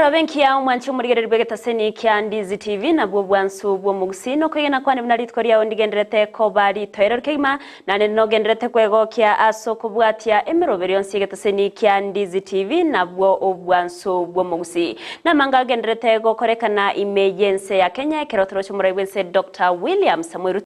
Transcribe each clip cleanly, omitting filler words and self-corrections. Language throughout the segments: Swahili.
Namara benki ya umwanchi umurigere bwegeta seni kya Ndizi TV nabwo bwansu bwo Gusii no kwigena kwane binaritkoria ondigenderete ko bari toero kema nane no genderete kwego kya aso kubwatia emeroberion sigeta seni kya Ndizi TV nabwo obwansu bwo Gusii namanga genderete go korekana emergency ya Kenya kerotoro cyumuraywense Dr. William Samuel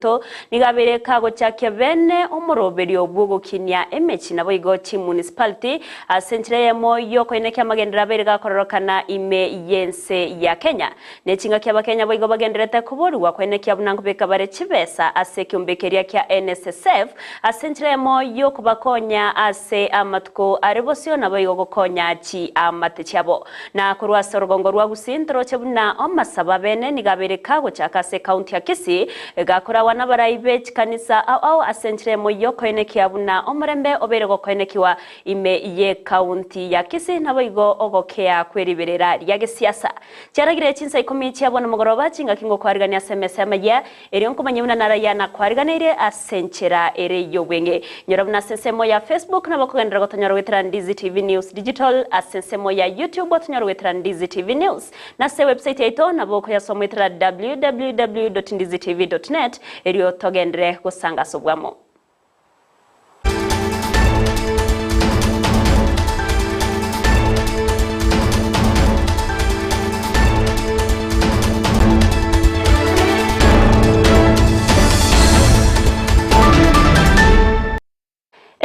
nigabere kago cyake bene umuroberio bwo gukinya emechi nabo igo chi municipality asentremo yo koineke amagendera berega kororokana emergency ya Kenya nechinga kya bakenya boigo bagenderete kuborwa kweneke abunango bekabare chibesa asekyombekeria kya NSSF asentremo yo kubakonya ase amatko arebosio naboigo gukonya chi amatecyabo na kurwa sorogongo rwa Gusii chebuna omasaba bene nigabere kago cyakase county ya Kisii gakora wana baraibe kanisa au asentremo yo koineke abuna omurembe oberego koinekiwa ye county ya Kisii naboigo ogokea kweriberera rya siasa cyaragire Chinsa Ikomi cyabona mugoroba cinga kingo kwariganya SMS Amayia eriyo nkomanyuna narayana kwariganire asenchera ere yobwenge nyorabuna sensemo ya Facebook nabakugendera gotonyaro wetera Ndizi TV News Digital asensemo ya YouTube gotonyaro wetera Ndizi TV News na se website yaito naboko ya somo wetera www.ndizitv.net eriyo togendere gusanga sobwamo.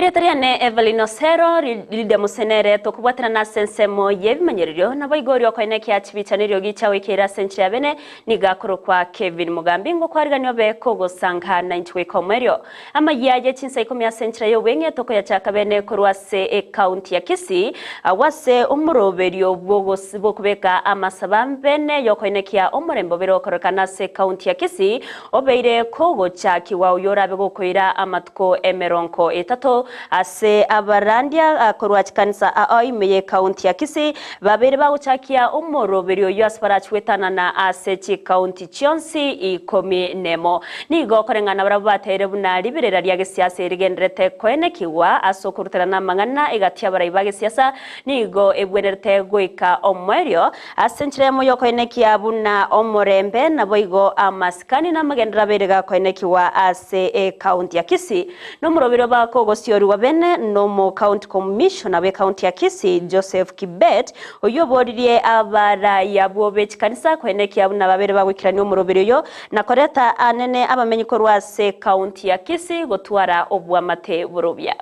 Retariane Everlyne Osero Lydia musenere tokubwatana na sensemo yebimanyererio naboigorio koineke achibicanirio gichawe kera senchya bene nigakoro kwa Kevin Mugambi ngo kwariganyo be kogo sanga 90 komerio Amayia ye Chinsa Ikomi senchya yo wenge toko ya chaka bene kurwase county ya Kisii awase umuroberio bwo kubeka amasaba bene yo koineke ya omurembo bero korokana se county ya Kisii obeire kogo chaki wa uyorabe gokoira amatko emeronko etato ase abarandia korwa Chinsa aimeye county ya Kisii babere baguchakia umoroberio yasparachwetana na ase chi county chonsi Ikomi nemo nigo korengana barabatere buna liberera rya siasa irigendrete kwenekiwa asokurutana mangana igatia baraiba siasa nigo ebwenerete goika omwerio asentremo yo kwenekia buna omorembe naboigo amaskani na magendra berega kwenekiwa ase county ya Kisii no moroberio bako gosio wabene nomo county commissioner we county ya Kisii Joseph Kibet oyoboririe abara yabobe kanisa kweneke abuna babere bagwikirani umuroberio na koreta anene abamenyi ko rwase county ya Kisii gotwara obwamate burobya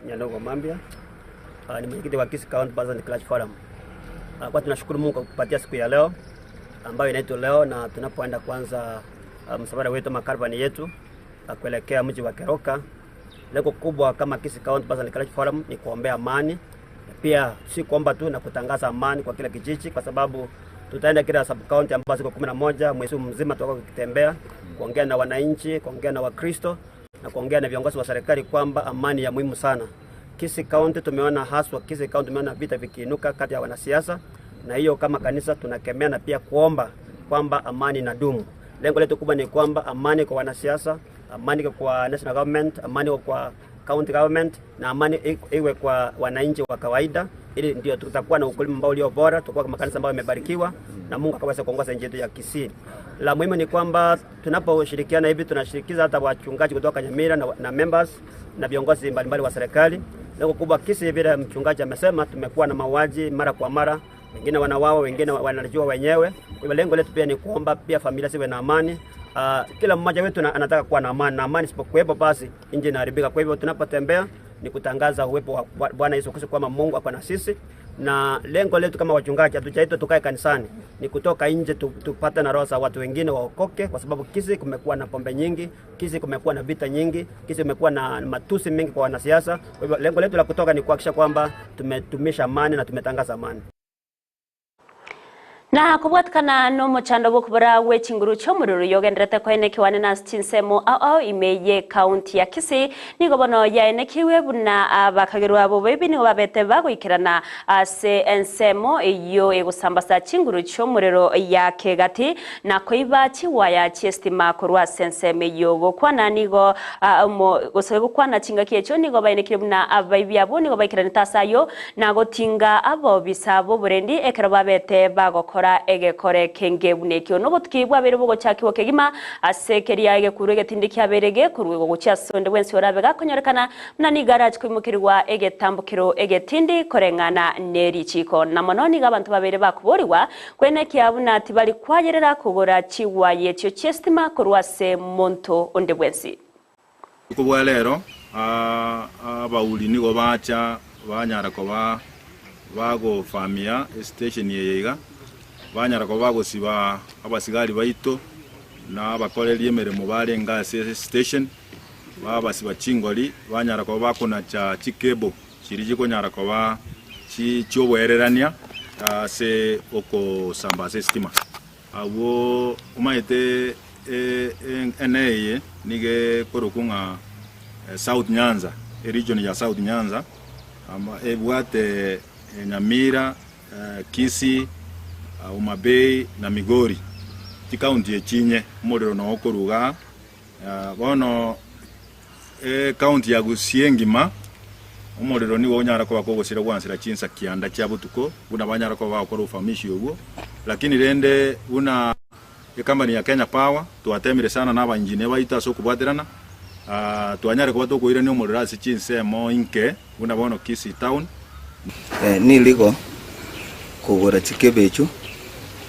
Nyandogo Mambia ni mwenyekiti wa Kisii County Business Clash Forum. Kwa tunashukuru Mungu kwa kupatia siku ya leo ambayo inaitwa leo na tunapoenda kwanza msafara wetu makarvani yetu kuelekea mji wa Keroka. Lengo kubwa kama Kisii County Business Clash Forum ni kuombea amani. Pia si kuomba tu na kutangaza amani kwa kila kijiji kwa sababu tutaenda kila sub county ambazo ziko 11 mwezi mzima tutakuwa tukitembea kuongea na wananchi, kuongea na Wakristo na kuongea na viongozi wa serikali kwamba amani ya muhimu sana. Kisii County tumeona haswa Kisii County tumeona vita vikiinuka kati ya wanasiasa na hiyo kama kanisa tunakemea na pia kuomba kwamba amani na dumu. Lengo letu kubwa ni kwamba amani kwa wanasiasa, amani kwa national government, amani kwa county government na amani iwe kwa wananchi wa kawaida ili ndio tutakuwa na ukulima ambao ulio bora, tutakuwa kama kanisa ambao imebarikiwa na Mungu akaweza kuongoza nchi yetu ya Kisii. La muhimu ni kwamba tunaposhirikiana hivi tunashirikiza hata wachungaji kutoka Nyamira na members na viongozi mbalimbali wa serikali. Lengo kubwa Kisii vile mchungaji amesema tumekuwa na mauaji mara kwa mara, wengine wanawao, wengine wanajua wenyewe. Kwa hivyo lengo letu pia ni kuomba pia familia ziwe na amani. Kila mmoja wetu anataka kuwa na amani, na amani isipokuwepo basi nchi inaharibika. Kwa hivyo tunapotembea ni kutangaza uwepo wa Bwana Yesu Kristo kwamba Mungu ako na sisi, na lengo letu kama wachungaji hatujaitwa tukae kanisani, ni kutoka nje tupate na roho za watu wengine waokoke, kwa sababu Kisii kumekuwa na pombe nyingi, Kisii kumekuwa na vita nyingi, Kisii kumekuwa na matusi mengi kwa wanasiasa. Kwa hivyo lengo letu la kutoka ni kuhakikisha kwamba tumetumisha amani na tumetangaza amani. Na kubwatikana no muchando bukubura wechinguru chomururu yogenderete kwenekiwane na Chinsemo ao imeye county ya Kisii nigobono yaenekiwe buna abakagirwa abo bebi nigo babete bagwikirana ase ensemo iyo egusambasa chinguru chomururu ya kegati na koiba chiwaya chiestima kurwa senseme yogo kwana nigo gosego kwana chingaki echo nigo baenekire buna abaibi abo nigo baikirana tasayo na gotinga abo bisabo burendi ekero babete bagokora egekore kenge bunekyo no butkibwa bere bugo chakiwo kegima asekeria egekuru egetindiki aberege kurwego gucha sonde wensi orabega konyorekana nani garage kwimukirwa egetambukiro egetindi korengana neri chiko na mononi gabantu babere bakuboriwa kwene kyabuna ati bali kwayerera kugora chiwa yetyo chestima kurwase monto onde wensi kubwa lero abauli nigo bacha banyara ko bago famia station yeyega banyara ko bagosiba abasigari baito na bakorerie emeremo barenga station babasiba chingoli banyara ko bakona cha chikebo kirije ko nyara ko ba chiobwererania se oko samba stima awo umaite eneye nige korokunga South Nyanza region ya South Nyanza ama ebwate Nyamira Kisii Umabei na Migori ti county echinye umuriro no okuruga bono county ya Gusii ngima umuriro ni wonyara ko bakogosira gwansira Chinsa kianda kya butuko buna banyara ko bakora ufamishi ugo lakini rende una company ya Kenya Power tuatemire sana na abanjine baita so kubwaterana tuanyare ko batokoire ni umuriro asi Chinsa mo inke buna bono Kisii town ni ligo kugora chikebecho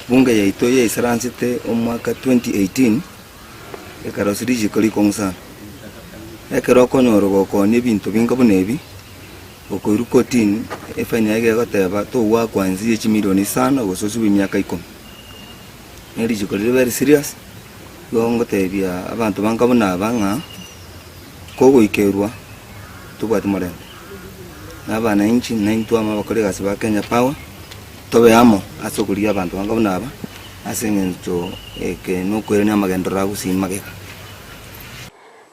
bunge ya itoye isaransite omwaka 2018 ekarosirije kali kongsa ekero konyoro goko ni bintu bingo bunebi okoiru kotin efanya yake gateba to wa kwanzi ya milioni sana gososu bimyaka 10 neri jikole very serious yongo tebia abantu bangabona banga kogo ikerwa tubati mare nabana inchi 9 ama bakorega siba Kenya Power tobe amo asokuria abantu bangabona aba asengenzo eke no kwere amagendora Gusii mageka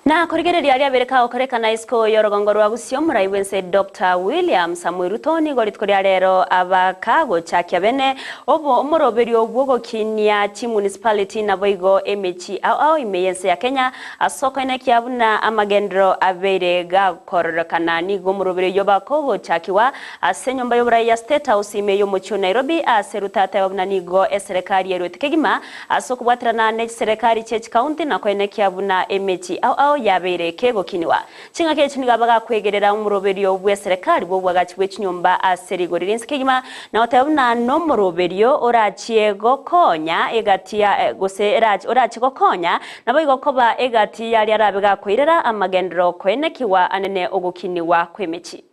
na kurigereria aria bereka okorekana isko yorogongo rwa Gusii muraiwense Dr. William Samuel Rutoni goritkoria rero abakago chakia bene obo umuroberi obwogo kinia chi municipality na boigo emechi au imeyense ya Kenya asoko ina kiabuna amagendro aberega korokana nigo muroberi yobakogo chakiwa asenyomba yobra ya State House imeyo mucho Nairobi aserutata yobna nigo eserikali yerotekegima asoko bwatrana ne serikali church county na kwene kiabuna emechi au yabere kego kiniwa chinga kechi nigabaga kwegerera umuroberi obwe serikali bwo bwagachi bwechinyomba aserigoririnse kegima na otabuna no muroberio orachiego konya egatia gose orachi gokonya nabo igokoba egati yali arabega kwirera amagendro kwenekiwa anene ogukiniwa kwemechi.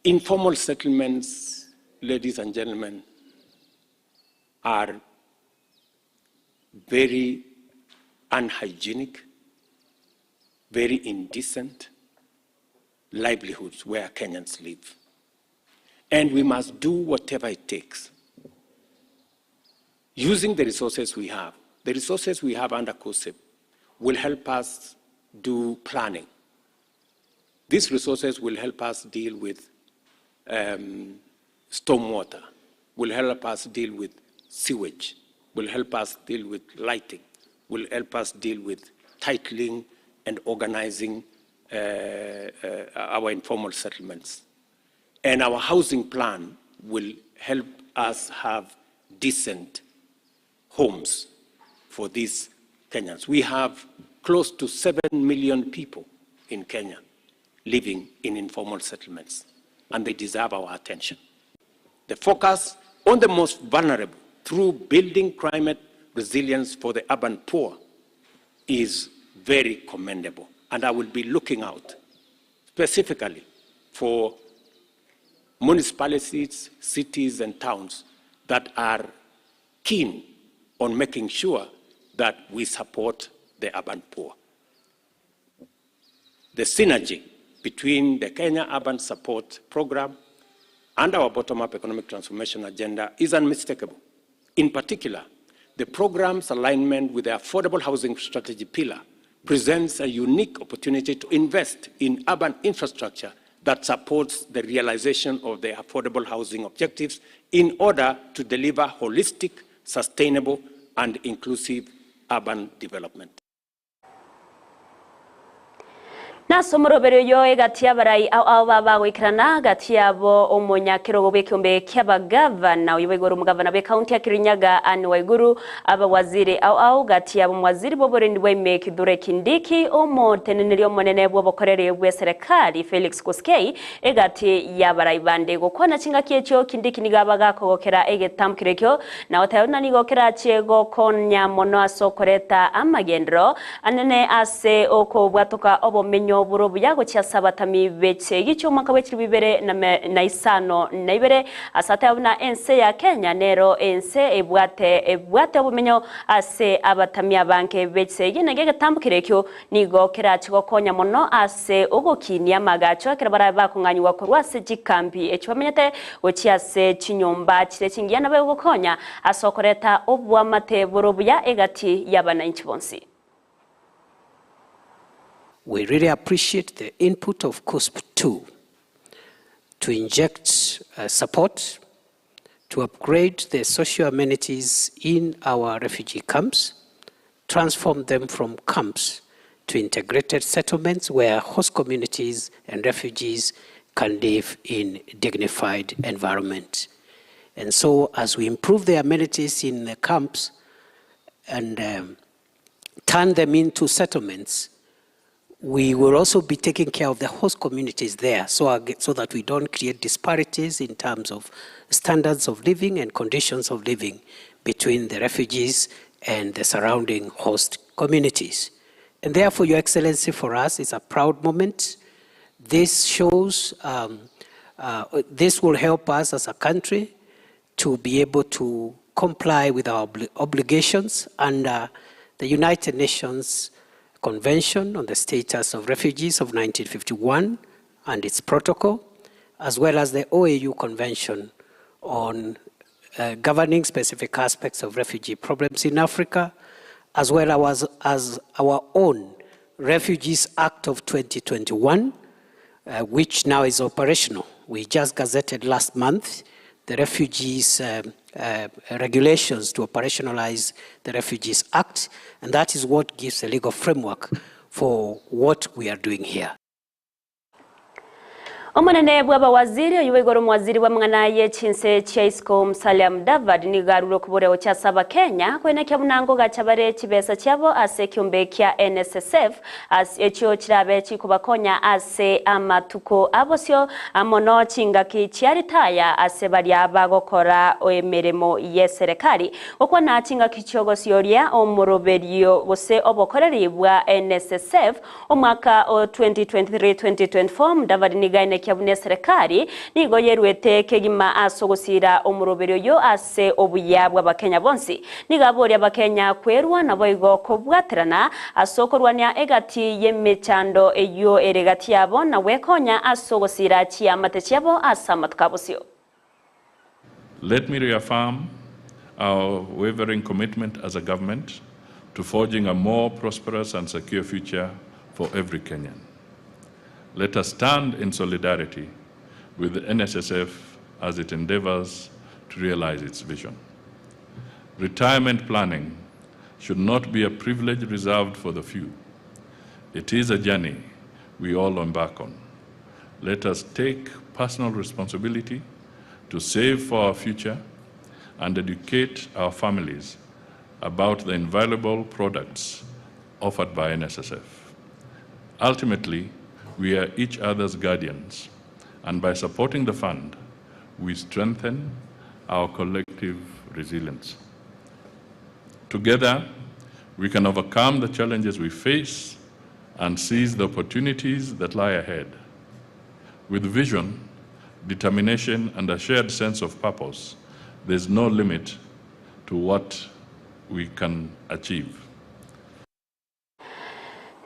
Informal settlements, ladies and gentlemen, are very unhygienic, very indecent livelihoods where Kenyans live. And we must do whatever it takes. Using the resources we have under COSEP will help us do planning. These resources will help us deal with stormwater, will help us deal with sewage, will help us deal with lighting, will help us deal with titling and organizing our informal settlements. And our housing plan will help us have decent homes for these Kenyans. We have close to 7 million people in Kenya living in informal settlements, and they deserve our attention. The focus on the most vulnerable through building climate resilience for the urban poor is very commendable, and I will be looking out specifically for municipalities, cities, and towns that are keen on making sure that we support the urban poor. The synergy between the Kenya Urban Support Program and our bottom-up economic transformation agenda is unmistakable. In particular, the program's alignment with the Affordable Housing Strategy pillar presents a unique opportunity to invest in urban infrastructure that supports the realization of the affordable housing objectives in order to deliver holistic, sustainable, and inclusive urban development. Nasomorobero yo egati y'abarai aho baba wikirana gati yabo umunyakiro bw'ekyombe ky'abagavana uyobegora umugavana be county ya Kirinyaga Anne Waiguru abawaziri aho gati yabo mwaziri boborindi bw'ime Kidure Kindiki omoteneneri monene bw'obokorere bwe serikali Felix Koskei egati y'abarai bande gukona kinga kyekyo Kindiki nigabaga kogokera egetamkirekyo na otayona nigokera cyego konya mono asokoreta amagendro anene ase oko bwatoka obomenyo burobu yago cyasabatami bece y'icyo wekiri bibere na isano na ibere asata yabuna ense ya Kenya nero ense ebwate obumenyo ase abatami abanke bece y'inegege tambukirekyo nigo kera kigo konya mono ase ogokini amagacho kera baraba kunganywa korwase gikambi ecwamenyete ocyase kinyomba kirekingiya nabe gokonya asokoreta obwamate burobu ya egati yabana inchibonsi. We really appreciate the input of COSP 2 to inject support to upgrade the social amenities in our refugee camps, transform them from camps to integrated settlements where host communities and refugees can live in dignified environment. And so as we improve the amenities in the camps and turn them into settlements, we will also be taking care of the host communities there so that we don't create disparities in terms of standards of living and conditions of living between the refugees and the surrounding host communities. And therefore, Your Excellency, for us, it's a proud moment. This shows, this will help us as a country to be able to comply with our obligations under the United Nations Convention on the Status of Refugees of 1951 and its protocol, as well as the OAU Convention on governing specific aspects of refugee problems in Africa, as well as our own Refugees Act of 2021, which now is operational. We just gazetted last month the Refugees regulations to operationalize the Refugees Act, and that is what gives a legal framework for what we are doing here. Omanene bwaba waziri yuwegoro mwaziri wa mnganaye Chinsa Chaisco Msalia David ni garuro kubore ocyasaba Kenya kwenekya munango gachabare kibesa cyabo ase kyombe kya NSSF as ekyo kirabe kikubakonya ase amatuko abosyo amono kinga kicharitaya ase bali abagokora emeremo yeserekali okwa na kinga kichogosyoria omuroberiyo bose obokoreri bwa NSSF omwaka 2023-2024 David ni gaine kyabune serikali nigo yerwete kegima asogosira omurobero yo ase obuyabwa bakenya bonsi nigabori abakenya kwerwa naboigo kobwaterana asokorwania egati yemechando eyo eregati yabo na wekonya asogosira chiamate cyabo asamatwabosyo. Let me reaffirm our wavering commitment as a government to forging a more prosperous and secure future for every Kenyan. Let us stand in solidarity with the NSSF as it endeavors to realize its vision. Retirement planning should not be a privilege reserved for the few. It is a journey we all embark on. Let us take personal responsibility to save for our future and educate our families about the invaluable products offered by NSSF. Ultimately, we are each other's guardians, and by supporting the fund, we strengthen our collective resilience. Together, we can overcome the challenges we face and seize the opportunities that lie ahead. With vision, determination, and a shared sense of purpose, there's no limit to what we can achieve.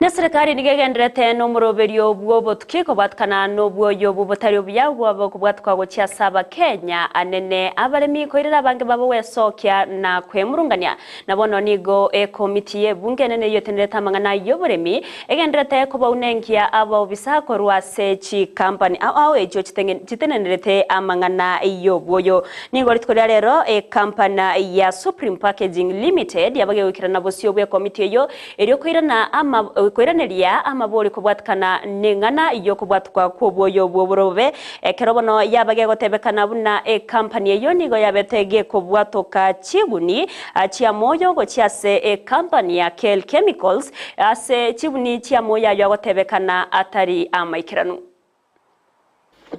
na serikali nigegenderete no muroberio bwo botukiko batkana no bwoyo bubutario byagwa kubwatwa gocia saba Kenya anene abaremi koirira bange babo wesokia na kwemurungania nabono nigo Ikomi ye bunge nene yotendereta mangana yoboremi egenderete ko baunengia abo bisako rwase chi company awe ejo chitenenderete amangana yobwoyo nigo ritkoria rero company ya Supreme Packaging Limited yabage wikirana bosio bwe komiti yo eryo koirana ama kwiraneria amabori kubwatkana ningana iyo kubwatkwa kubwoyo bwoborobe kerobono yabage gotebekana buna company yo nigo yabetege kubwatoka chiguni chia moyo go chiase company ya Kel Chemicals ase chibuni chia moya yo gotebekana atari amaikiranu.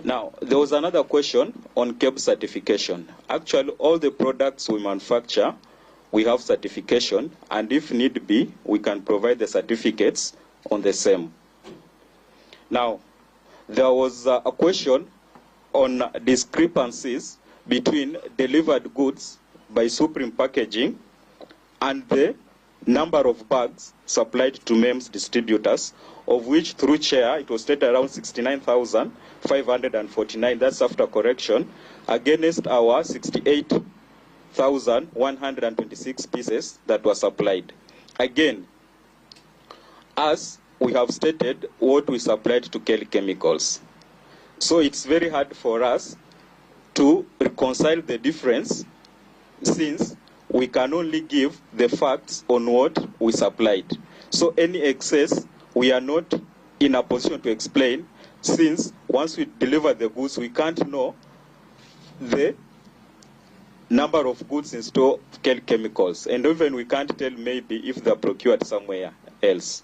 Now, there was another question on KEB certification. Actually, all the products we manufacture, we have certification, and if need be, we can provide the certificates on the same. Now, there was a question on discrepancies between delivered goods by Supreme Packaging and the number of bags supplied to MEMS distributors, of which through chair it was stated around 69,549, that's after correction, against our 68,126 pieces that were supplied. Again, as we have stated what we supplied to Kel Chemicals. So it's very hard for us to reconcile the difference since we can only give the facts on what we supplied. So any excess, we are not in a position to explain since once we deliver the goods, we can't know the number of goods in store of Kel Chemicals. And even we can't tell maybe if they're procured somewhere else.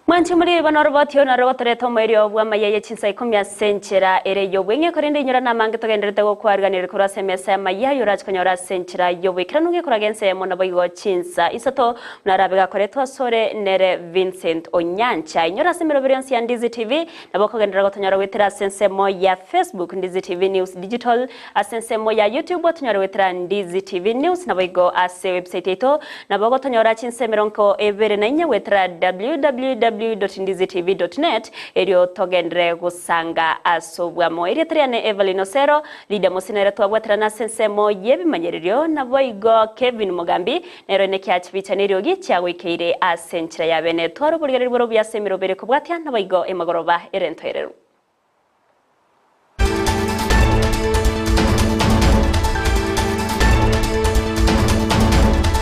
Mwanchimuri banorobotio na rogotereto mwerio bwa Amayia Chinsa Ikomi senchera ere yobwenge korinde nyura na mange togenderete go kwarganire kura semesa Amayia yorach konyora senchera yobwekranunge kuragense mona boigo Chinsa isato munarabega koreto Osore nere Vincent Onyancha nyora semero beriansi ya Ndizi TV nabo kogendera gotonyora wetera sensemo ya Facebook Ndizi TV News Digital asensemo ya YouTube tonyora wetera Ndizi TV News nabo igo ase website ito nabo gotonyora Chinsa meronko evere na inya wetera www.ndizitv.net eryo togendre gusanga asobwamo eritriane Everlyne Osero Lydia Mose twabwatira na sensemo yebimanyererio nabo igo Kevin Mugambi nero ne kyachibichaniryo gicyagwikeire asenchira yabene twaro burigere bwo byasemiro bere kubwatya nabo igo emagoroba erentoerero.